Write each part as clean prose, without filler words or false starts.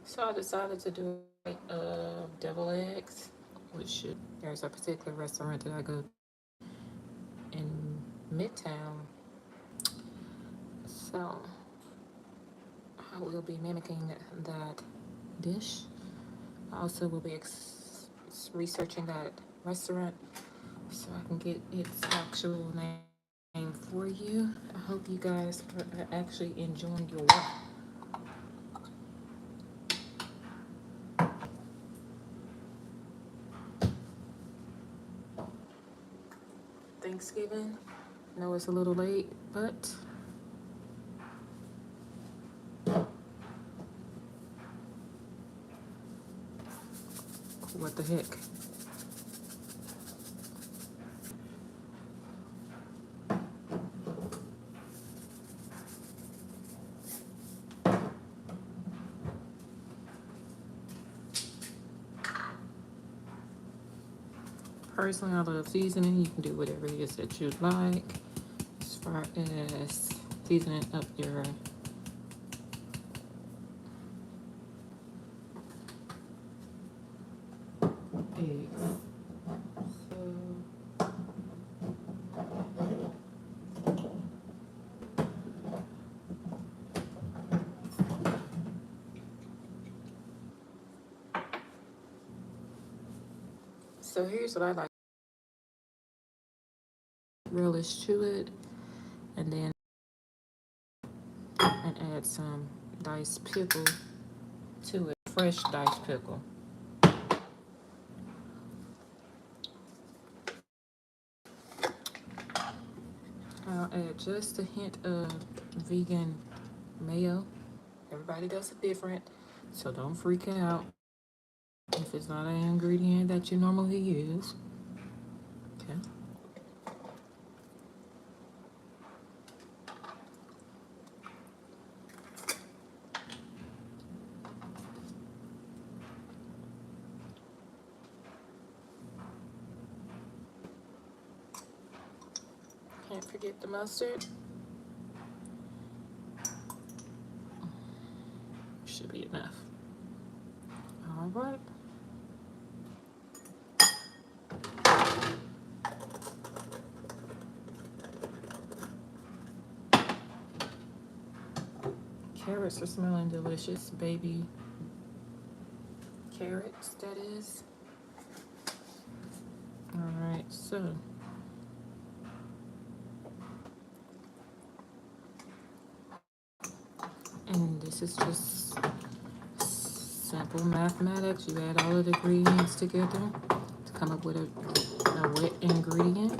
So I decided to do devil eggs, which there's a particular restaurant that I go to in Midtown. So I will be mimicking that dish. I also will be researching that restaurant so I can get its actual name for you. I hope you guys are actually enjoying your work. Thanksgiving. I know it's a little late, but what the heck. Personally, I love seasoning. You can do whatever it is that you like as far as seasoning up your eggs. So here's what I like. Relish to it, and then add some diced pickle to it. Fresh diced pickle. I'll add just a hint of vegan mayo. Everybody does it different, so don't freak out if it's not an ingredient that you normally use. Okay. Can't forget the mustard. Should be enough. All right. Carrots are smelling delicious, baby carrots, that is. All right, so and this is just simple mathematics. You add all of the ingredients together to come up with a wet ingredient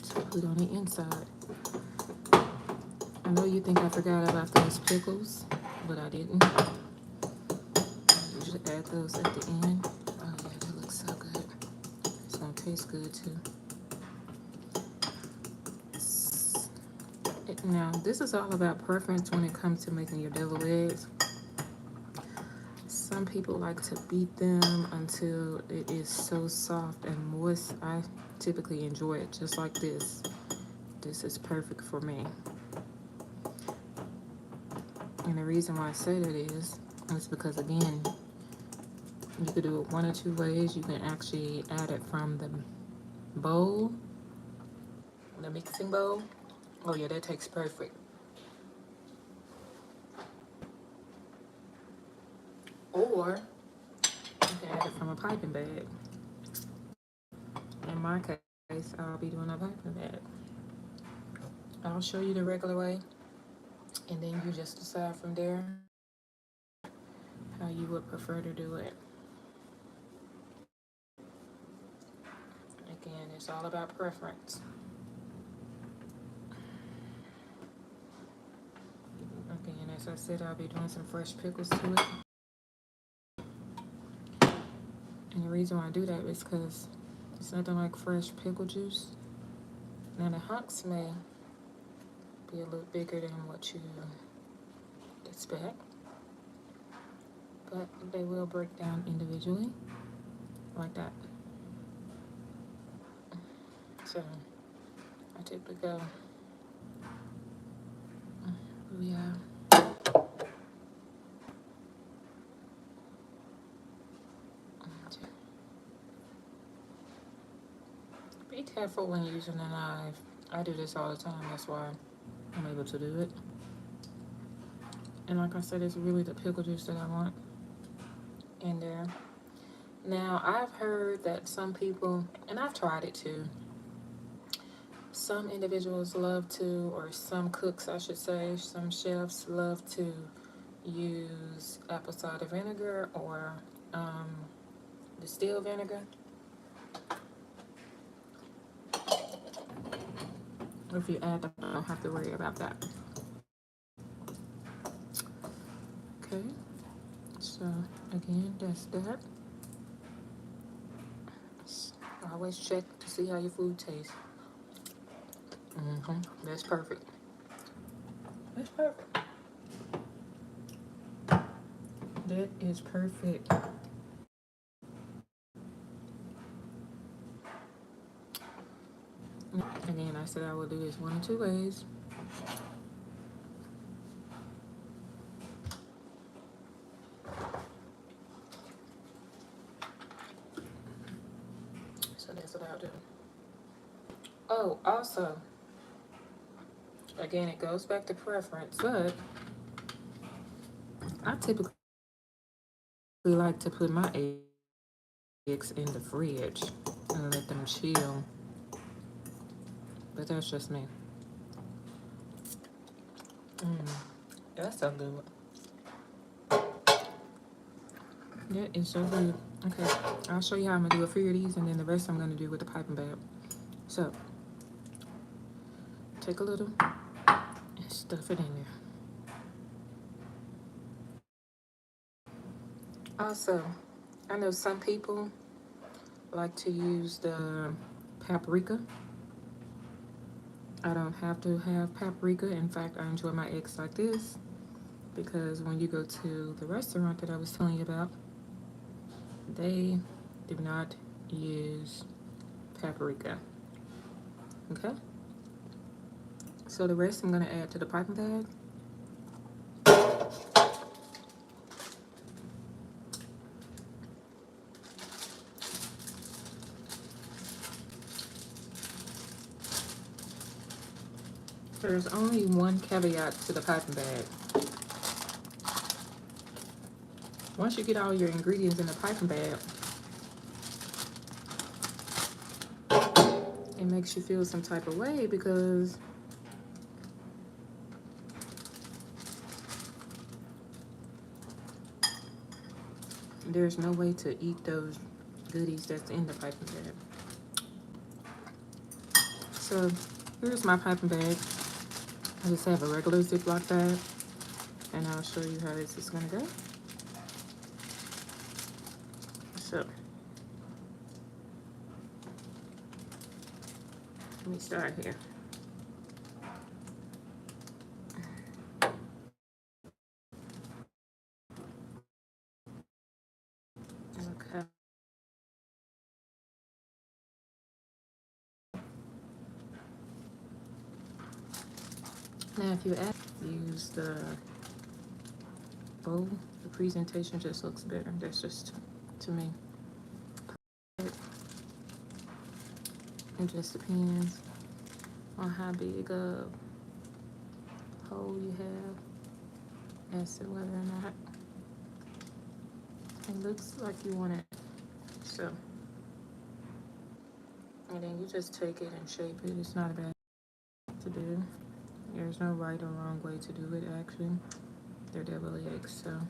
to put on the inside. I know you think I forgot about those pickles, but I didn't. I usually add those at the end. Oh yeah, that looks so good. It's gonna taste good too. Now, this is all about preference when it comes to making your deviled eggs. Some people like to beat them until it is so soft and moist. I typically enjoy it just like this. This is perfect for me. And the reason why I say that is because, again, you could do it one or two ways. You can actually add it from the bowl, the mixing bowl. Oh yeah, that tastes perfect. Or you can add it from a piping bag. In my case, I'll be doing a piping bag. I'll show you the regular way, and then you just decide from there how you would prefer to do it. Again, it's all about preference. Again, as I said, I'll be doing some fresh pickles to it. And the reason why I do that is because it's nothing like fresh pickle juice. Now the hunks may be a little bigger than what you expect, but they will break down individually like that. So I typically go, yeah. Be careful when using a knife. I do this all the time, that's why I'm able to do it. And like I said, it's really the pickle juice that I want in there. Now, I've heard that some people, and I've tried it too, some individuals love to, or some cooks, I should say, some chefs love to use apple cider vinegar or distilled vinegar. If you add that, I don't have to worry about that. Okay, so again, that's that. Always check to see how your food tastes. That's perfect. That's perfect. That is perfect. Again, I said I will do this one of two ways. So that's what I'll do. Oh, also, again, it goes back to preference, but I typically like to put my eggs in the fridge and let them chill. But that's just me. That's so good. That is so good. Okay, I'll show you how I'm gonna do a few of these, and then the rest I'm gonna do with the piping bag. So, take a little and stuff it in there. Also, I know some people like to use the paprika. I don't have to have paprika. In fact, I enjoy my eggs like this because when you go to the restaurant that I was telling you about, they do not use paprika. Okay? So the rest I'm going to add to the piping bag. There's only one caveat to the piping bag. Once you get all your ingredients in the piping bag, it makes you feel some type of way because there's no way to eat those goodies that's in the piping bag. So here's my piping bag. I just have a regular Ziploc bag, and I'll show you how this is gonna go. So let me start here. Okay. Now, if you use the bowl, the presentation just looks better. That's just to me. It just depends on how big a hole you have as to whether or not it looks like you want it. So, and then you just take it and shape it. It's not a bad to do. There's no right or wrong way to do it, actually. They're double eggs, so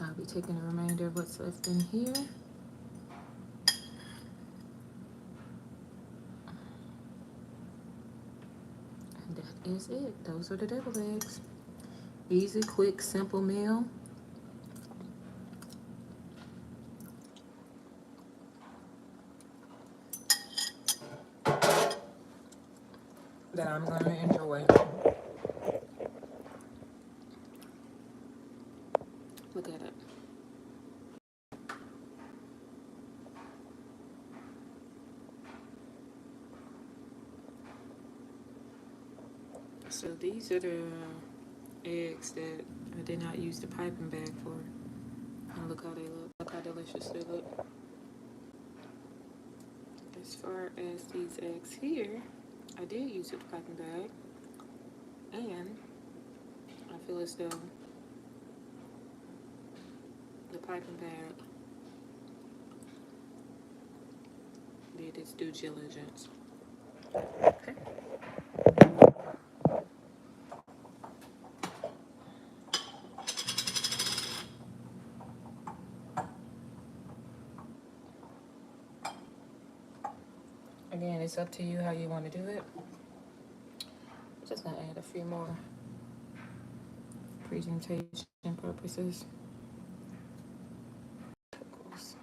I'll be taking the remainder of what's left in here. And that is it. Those are the double eggs. Easy, quick, simple meal. That I'm gonna enjoy. Look at it. So these are the eggs that I did not use the piping bag for. And look how they look. Look how delicious they look. As far as these eggs here, I did use a piping bag, and I feel as though the piping bag did its due diligence. Okay. Again, it's up to you how you want to do it. I'm just gonna add a few more presentation purposes. Pickles.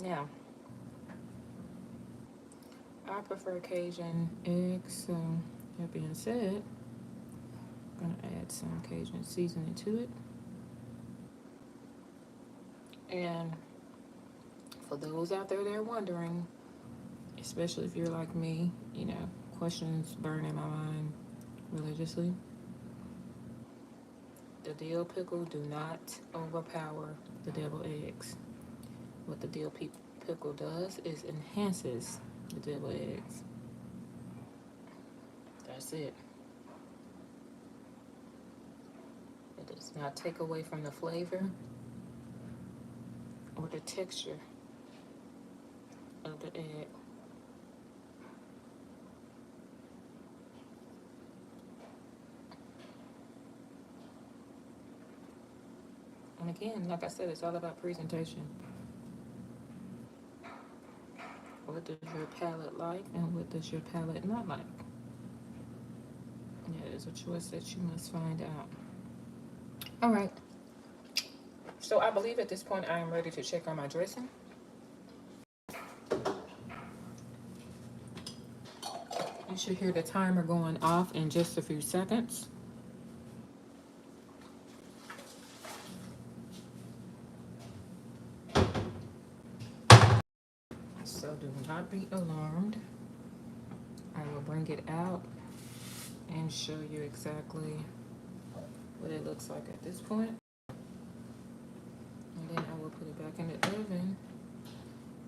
Now, I prefer Cajun eggs, so that being said, I'm gonna add some Cajun seasoning to it. And for those out there that are wondering, especially if you're like me, you know, questions burn in my mind religiously. The dill pickle do not overpower the deviled eggs. What the dill pickle does is enhances the deviled eggs. That's it. It does not take away from the flavor or the texture of the egg. And again, like I said, it's all about presentation. What does your palate like and what does your palate not like? Yeah, it's a choice that you must find out. All right. So I believe at this point I am ready to check on my dressing. You should hear the timer going off in just a few seconds. So do not be alarmed. I will bring it out and show you exactly what it looks like at this point. And then I will put it back in the oven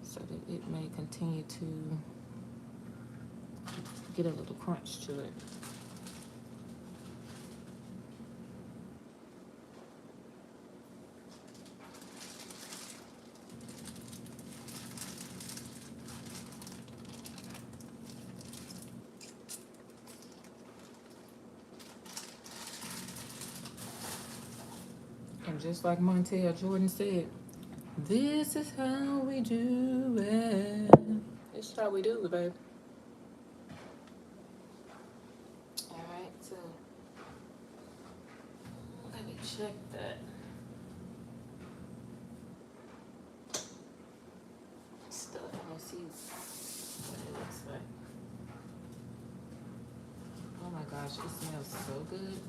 so that it may continue to get a little crunch to it. And just like Montel Jordan said, this is how we do it. This is how we do it, babe. Alright, so let me check that stuff and see what it looks like. Oh my gosh, it smells so good.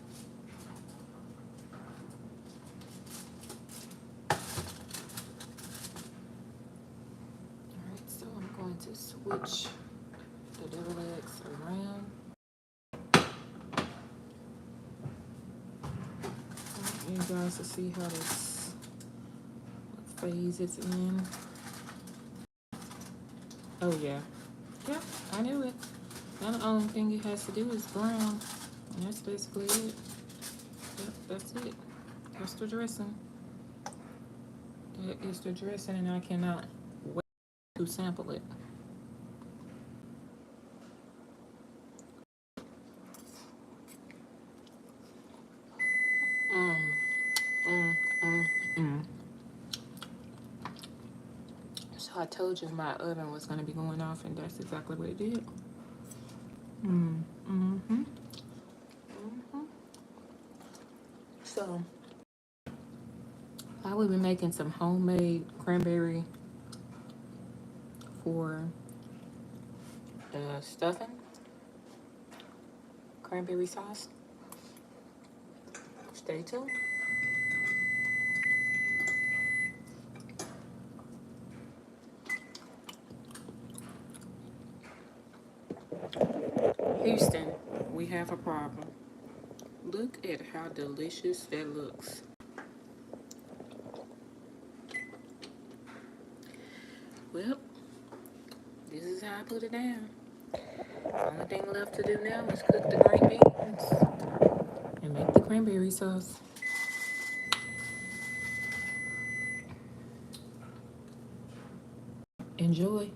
Alright, so I'm going to switch the deviled eggs around. I want you guys to see how this phase it's in. Oh yeah. Yep, I knew it. Now the only thing it has to do is brown. And that's basically it. Yep, that's it. That's the dressing. That is the dressing, and I cannot wait to sample it. So I told you my oven was going to be going off, and that's exactly what it did. So I will be making some homemade cranberry for the stuffing, cranberry sauce. Stay tuned. Houston, we have a problem. Look at how delicious that looks. Well, this is how I put it down. Only thing left to do now is cook the green beans and make the cranberry sauce. Enjoy.